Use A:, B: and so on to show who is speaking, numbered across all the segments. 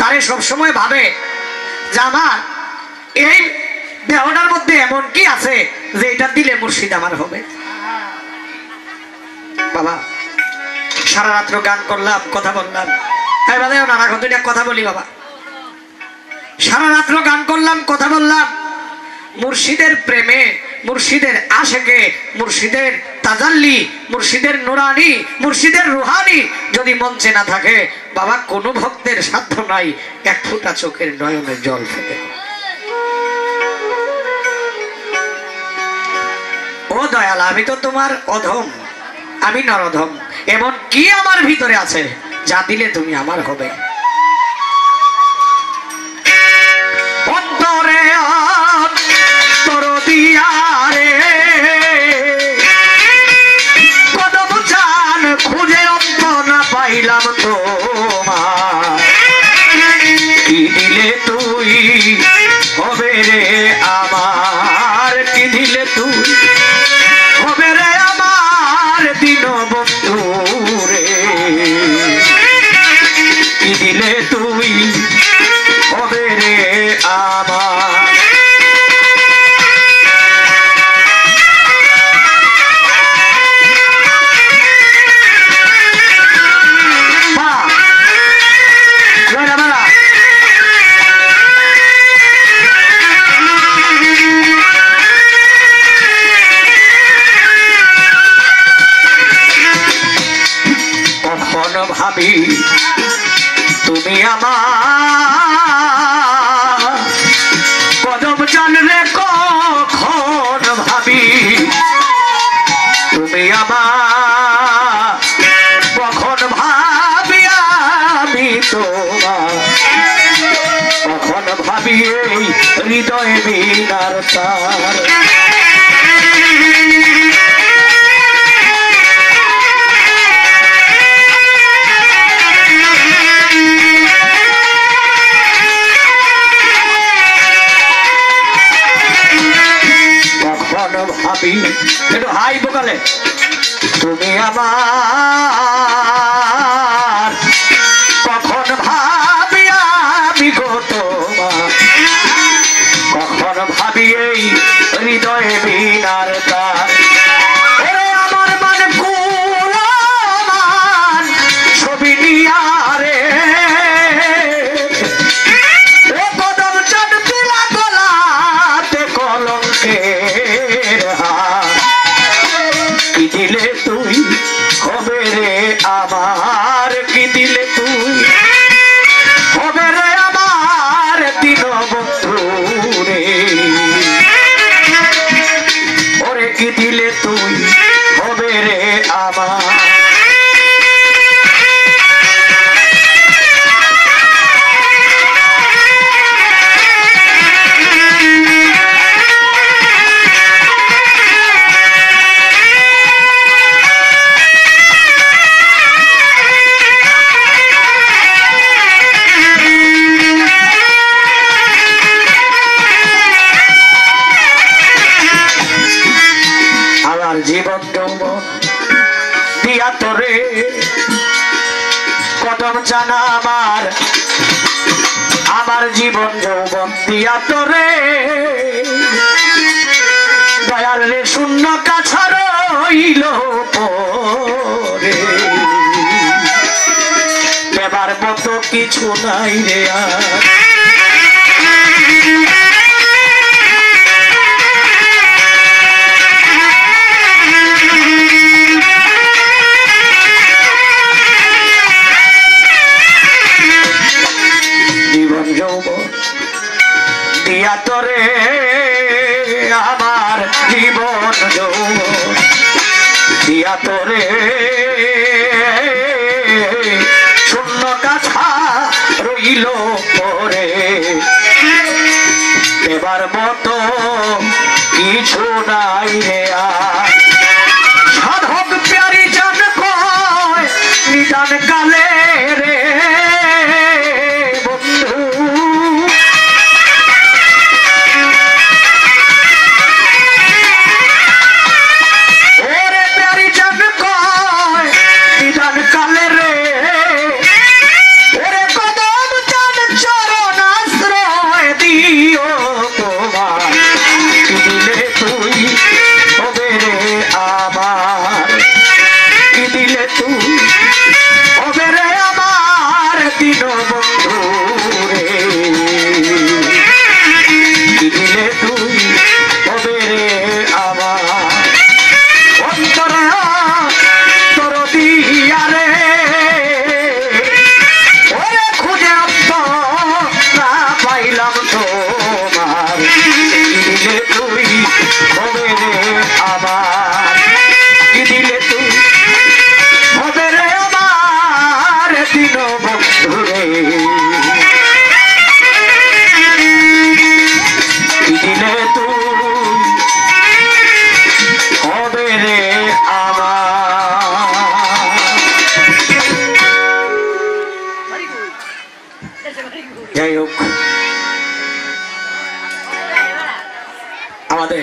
A: তারে সবসময় ভাবে যে আমার এই দেহটার মধ্যে এমন কি আছে যে এটা দিলে মুর্শিদ আমার হবে। বাবা সারা রাত্র গান করলাম, কথা বললাম, নানা কতটা কথা বলি বাবা, সারা রাত্র গান করলাম, কথা বললাম, মুর্শিদের প্রেমে, মুর্শিদের আশেকে, মুর্শিদের তাজাল্লি, মুর্শিদের নুরানি, মুর্শিদের রুহানি যদি মঞ্চে না থাকে বাবা, কোনো ভক্তের সাধ্য নাই এক ফোঁটা চোখের নয়নে জল ফেলে। ও দয়াল, আমি তো তোমার অধম, আমি নরধম, এমন কি আমার ভিতরে আছে যা দিলে তুমি আমার হবে। অন্তরে অন্তর দিয়া রে কদম চান খুঁজে অন্ত না পাইলাম তোমার, কি দিলে তুই হবে রে আমার, কি দিলে তুই হবে রে আমার দিন বন্ধু রে, কি দিলে তুই হবে রে আমার। ভাবি তুমি আমার কদম জানলে, কখন ভাবি তুমি আমার, কখন ভাবি আমি তোমার, কখন ভাবি এই হৃদয় বিনার তার। ভাবি একটু হাই বোকালে তুমি আমার, কখন ভাবি আমি গো তোমার, কখন ভাবি এই হৃদয়ে বিনার তার। আমার মান কুলমান ছবি নিয়া রে কদম চাঁদ পিলা গলাতে কলঙ্কে, কি দিলে তুই হবে রে আমার, কি দিলে তুই হবে রে আমার দিন বন্ধু রে, ওরে কি দিলে তুই হবে রে আমার। জীবন যৌবন দিয়া তোরে কদম জানা আমার, আমার জীবন যৌবন দিয়া তোরে দয়াল রে শূন্য কাছা রইল পরে, দেবার মতো কিছু নাই রে আর। জীবন যৌবন দিয়া তোরে আমার, জীবন যৌবন দিয়া তোরে শূন্য কাছা রইল পরে, এবার মতো কিছু নাই রে আর। সাধক প্যারি জান কয় নিদান কালে রে বন্ধু, ওরে প্যারি জান কয় নিদান কালে রে, ওরে কদম জান যাই হোক, আমাদের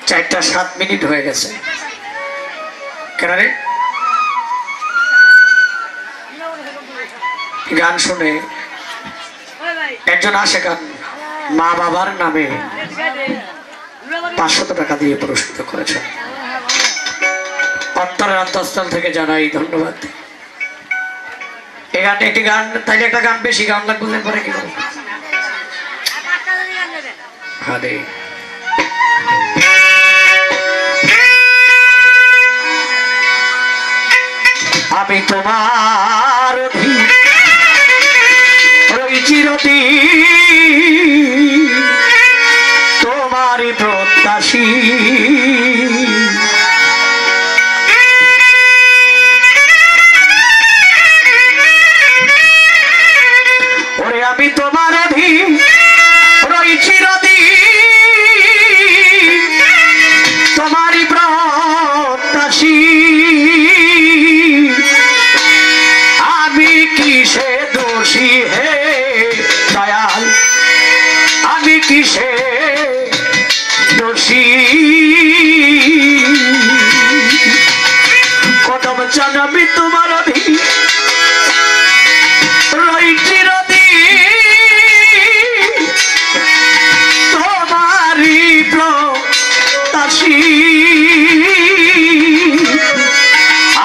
A: 4:07 হয়ে গেছে। কেন রে? গান শুনে একজন আসে, গান মা বাবার নামে 500 টাকা দিয়ে পুরস্কৃত করেছেন। অন্তরের অন্তঃস্থল থেকে জানাই ধন্যবাদ। এই গানটা একটি গান, তাইলে একটা গান বেশি গান লাগবে পরে কি করবো? আরে আমি তোমার চিরদিন তোমারই প্রত্যাশী, ওরে আমি তোমার অধীন রই চিরদিন তোমারই প্রত্যাশী। আমি কিসে দোষী হে দয়াল, আমি কিসে দোষী? কদম চান আমি তোমার অধীন রই চিরদিন তোমারই প্রত্যাশী।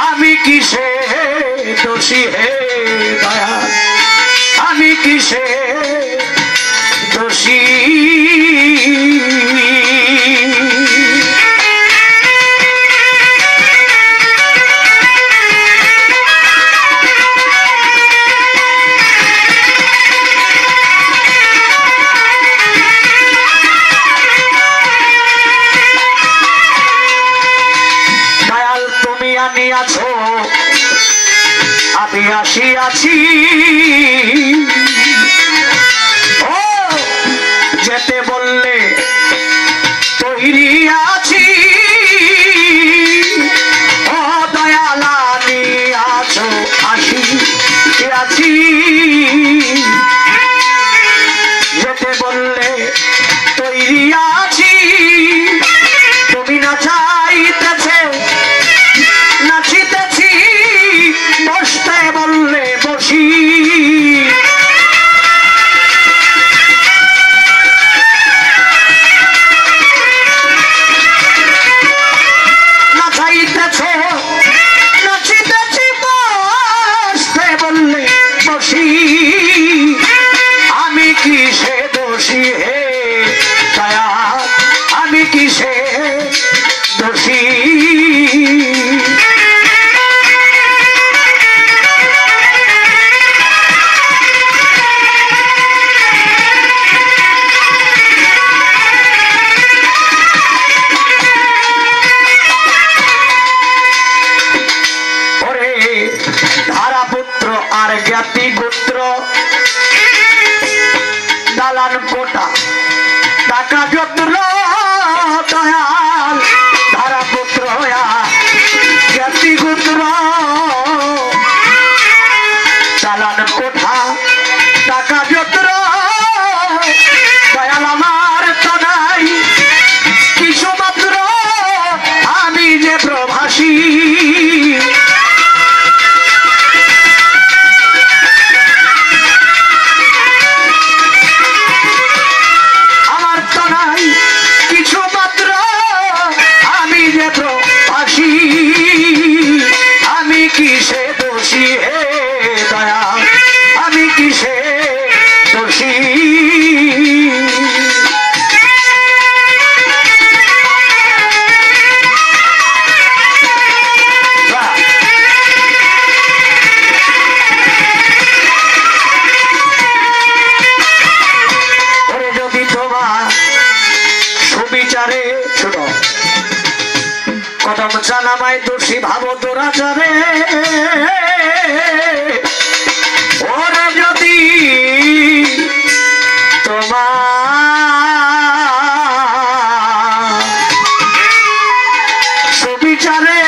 A: আমি কিসে দোষী হে দয়াল, আমি কিসে দোষী? দয়াল তুমি আনিয়াছো, আমি আসিয়াছি, ও যেতে বললে তৈরি আছি। ও দয়াল আনিয়াছো, আসিয়াছি, যেতে বললে তৈরি আছি। তুমি না চাইতেছে নাচিতেছি, বসতে বললে বসি। নাচাইতেছ নাচিতেছি, বসতে বললে বসি। আমি কিসে দোষী হে দয়া, আমি কিসে দোষী? ধারাপুত্র আর জ্ঞাতি গোত্র, দালান কোটা টাকা যত্র, দয়াল ধারাপুত্র জ্ঞাতি গোত্র, দালান কোঠা টাকা যত্র, দয়াল আমার তো নাই কিছু মাত্র, আমি যে প্রভাসী। আমি কিসে দোষী হে দয়া, আমি কিসে দোষী? ওরে যদি তোমার সুবিচারে ছোট কদম জানামায় দোষী ভাব দুরাচারে, ওরে যদি তোমার সুবিচারে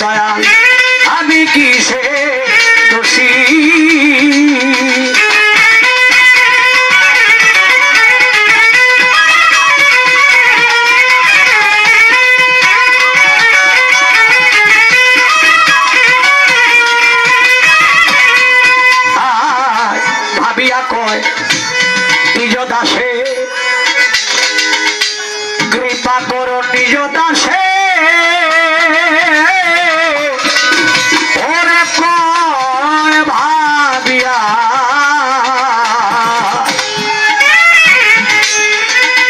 A: দয়াল আমি কিসে দোষী ভাবিয়া কয় নিজ দাসে কৃপা করো নিজ দাসে ওরে কয় ভাবিয়া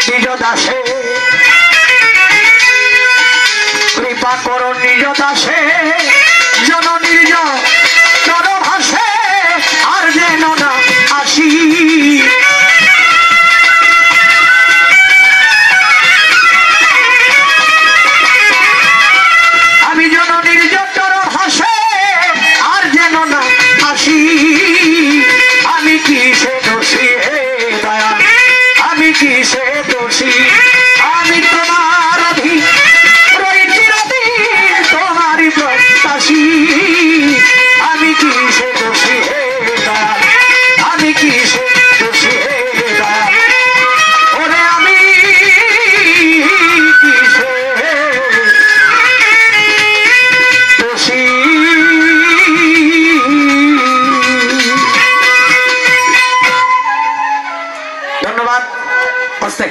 A: নিজ দাসে কৃপা করো নিজ দাসে জননীর জন ভাসে আর যেন না আসি আমি জননীর জটর ভাসে আর যেন না আসি আমি কিসে দোষী হে দয়া আমি কিসে দোষী আমি তোমার অধীন রই চিরদিন তোমারই প্রত্যাশী আমি কিসে দোষী হে দয়া আমি কিসে দোষী হে দয়া ওরে আমি কিসে দোষী ধন্যবাদ হস্তে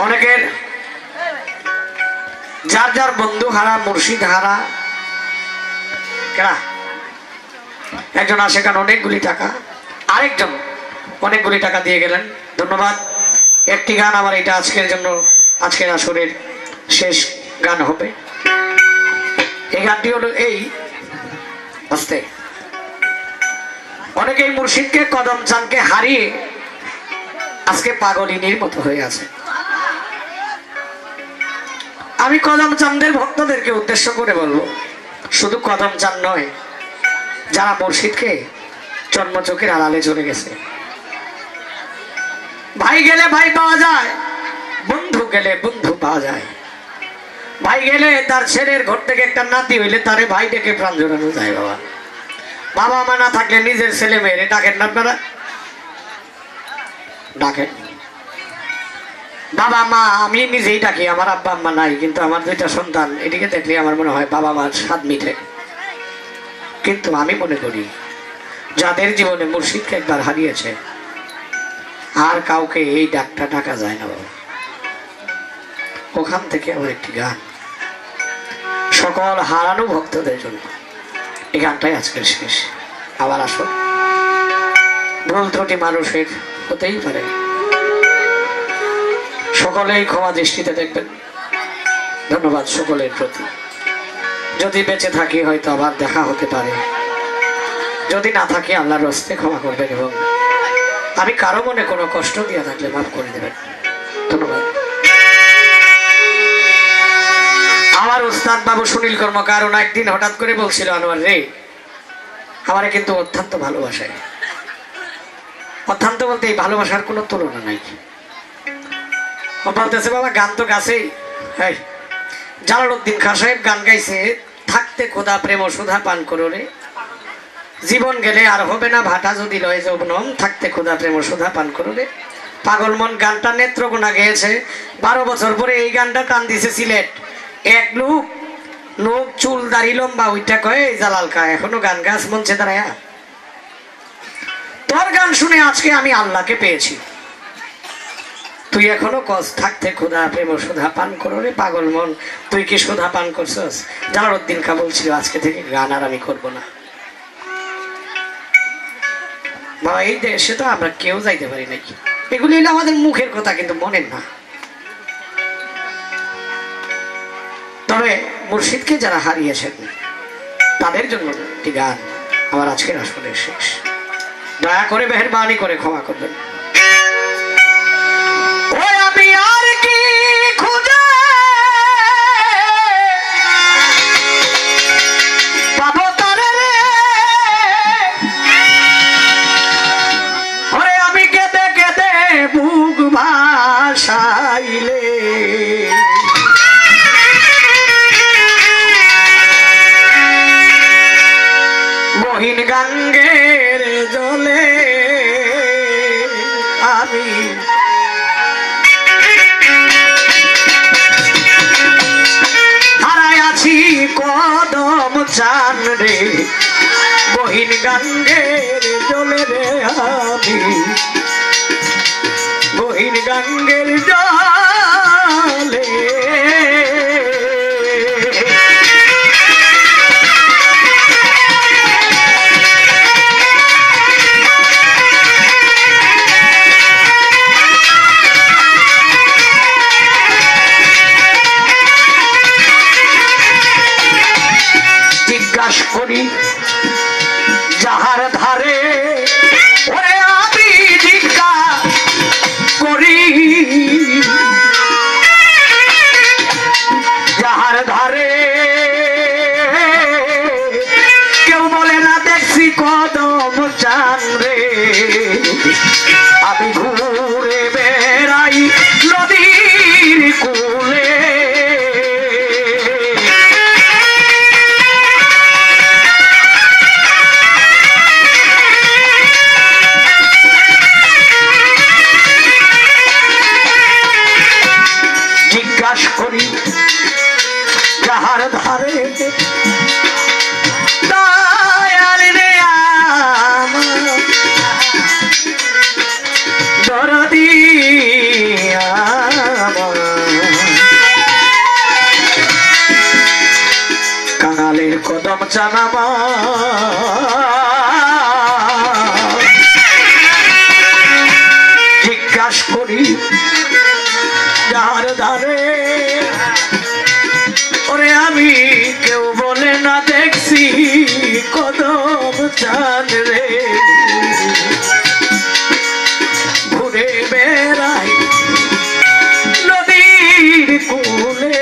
A: অনেকের যার যার বন্ধু হারা মুর্শিদ হারা কেনা একজন আসে কারণ অনেকগুলি টাকা আরেকজন অনেকগুলি টাকা দিয়ে গেলেন ধন্যবাদ একটি গান আমার এটা আজকের জন্য আজকের আসরের শেষ গান হবে এই গানটি হলো এই আস্তে অনেকেই মুর্শিদকে কদম চানকে হারিয়ে আজকে পাগলিনীর মতো হয়ে আছে আমি কদম চাঁদের ভক্তদেরকে উদ্দেশ্য করে বলবো শুধু কদম চাঁদ নয় যারা মুর্শিদকে জন্ম চোখের আড়ালে চলে গেছে ভাই গেলে ভাই পাওয়া যায় বন্ধু গেলে বন্ধু পাওয়া যায় ভাই গেলে তার ছেলের ঘর থেকে একটা নাতি হইলে তারে ভাই ডেকে প্রাণ জোড়ানো যায় বাবা বাবা মা না থাকলে নিজের ছেলে মেয়েরে ডাকেন না আপনারা ডাকেন বাবা মা আমি নিজেই ডাকি আমার আব্বা আম্মা নাই কিন্তু আমার দুইটা সন্তান এদিকে দেখলে আমার মনে হয় বাবা মার স্বাদ মিঠে কিন্তু আমি মনে করি যাদের জীবনে মুর্শিদকে একবার হারিয়েছে আর কাউকে এই ডাকটা ডাকা যায় না বাবা ওখান থেকে আমার একটি গান সকল হারানো ভক্তদের জন্য এই গানটাই আজকের শেষ আবার আসো ভুল ত্রুটি মানুষের হতেই পারে সকলেই ক্ষমা দৃষ্টিতে দেখবেন ধন্যবাদ সকলের প্রতি যদি বেঁচে থাকি হয়তো আবার দেখা হতে পারে যদি না থাকি আল্লাহর হস্তে ক্ষমা করবেন এবং আমি কারো মনে কোনো কষ্ট দিয়ে থাকলে মাফ করে দেবেন ধন্যবাদ আমার উস্তাদ বাবু সুনীল কর্মকার ওনা একদিন হঠাৎ করে বলছিল আনোয়ার রে আমারে কিন্তু অত্যন্ত ভালোবাসায় অত্যন্ত বলতে এই ভালোবাসার কোনো তুলনা নাই বলতেছে বাবা গান তো গাছেই হ্যাঁ জালালউদ্দিন খান সাহেব গান গাইছে থাকতে খোদা প্রেম সুধা পান করো রে জীবন গেলে আর হবে না ভাটা যদি লয় যৌবনম থাকতে খোদা প্রেম সুধা পান করো রে পাগল মন গানটা নেত্রকোনা গেয়েছে 12 বছর পরে এই গানটা টান দিছে সিলেট এক লোক নোক চুল দাড়ি লম্বা ওইটা কয়ে জালাল কা এখনো গান গাছ মঞ্চে দাঁড়ায় তোর গান শুনে আজকে আমি আল্লাহকে পেয়েছি তুই এখনো কস থাকতে খোদা প্রেম সুধা পান করো রে পাগল মন তুই কি সুধা পান করছস জালালউদ্দিন খা বলছিল আজকে থেকে গান আর আমি করবো না বাবা এই দেশে তো আমরা কেউ যাইতে পারি নাকি এগুলি হলো আমাদের মুখের কথা কিন্তু মনের না তবে মুর্শিদকে যারা হারিয়েছেন তাদের জন্য একটি গান আমার আজকের আসলে শেষ দয়া করে মেহেরবানি করে ক্ষমা করবেন আমি আর কি খুঁজে পাবো তারে রে ওরে আমি কেঁদে কেঁদে বুক ভাসাইলে গাঙ্গের জলে রে আমি গহীন গাঙ্গের জলে জিজ্ঞাসা করি যাহার ধারে ওরে আমি জিজ্ঞাসা করি যাহার ধারে কেউ বলে না দেখছি কদম চান রে আমি ঘুরে বেড়াই নদীর কূলে করি যাহার ধারে দয়াল রে আমার দরদি কাঙালের কদম চানামা জিজ্ঞাসা করি যাহার ধারে ওরে আমি কেউ বলে না দেখছি কদম চান রে ঘুরে বেড়াই নদীর কূলে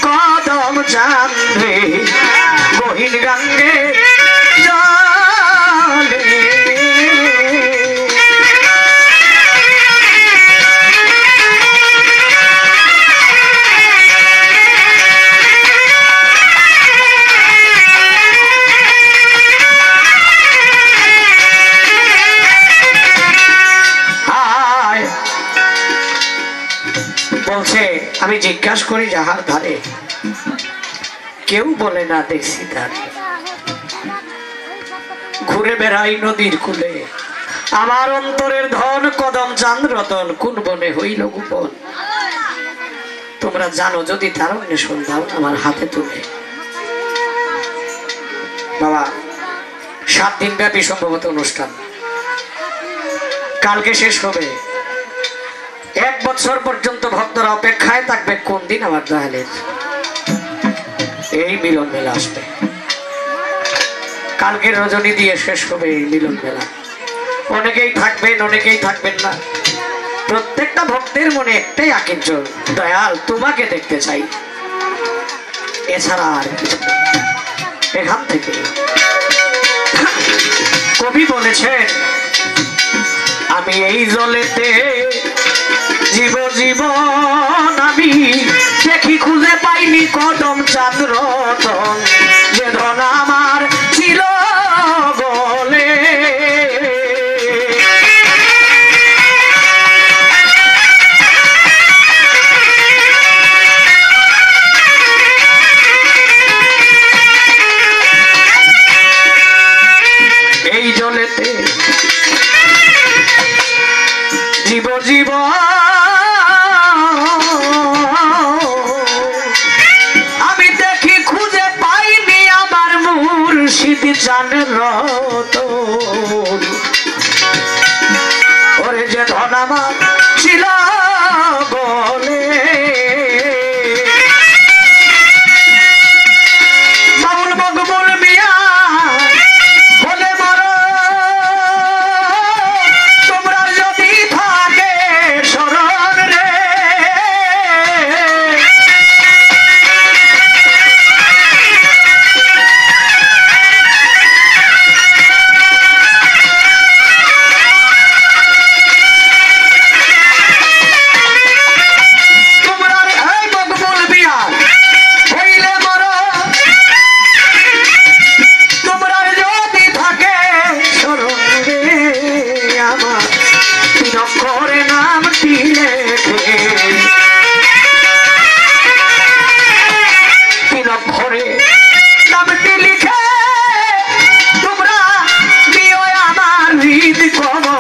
A: কদম চান রে গহীন গাঙ্গে জলে বলছে আমি জিজ্ঞাসা করি যাহার ধারে কেউ বলে না দেখছি তার ঘুরে বেড়াই নদীর কূলে আমার অন্তরের ধন কদম চাঁদ রতন কোন বনে হইল গোপন তোমরা জানো যদি তার অন্বেষণ দাও আমার হাতে তুলে বাবা 7 দিন ব্যাপী সম্ভবত অনুষ্ঠান কালকে শেষ হবে 1 বছর পর্যন্ত ভক্তরা অপেক্ষায় থাকবে কোন দিন আমার দয়ালের এই মিলন মেলা আসবে কালকের রজনী দিয়ে শেষ হবে এই মিলন মেলা অনেকেই থাকবেন অনেকেই থাকবেন না প্রত্যেকটা ভক্তের মনে একটাই আকাঙ্ক্ষা দয়াল তোমাকে দেখতে চাই এছাড়া আর কিছু এখান থেকে কবি বলেছেন আমি এই জলেতে জীবন আমি দেখি খুঁজে পাইনি কদম চাঁদ রতন যে ধন আমার ছিল বলে এই জলেতে জীবন আমি দেখি খুঁজে পাইনি আমার মুর্শিদ জান রতন ওরে যে ধন আমার ছিল বলে বাউল মকবুল মিয়া বলে মারো তোমরা যদি থাকে স্মরণ রে খবর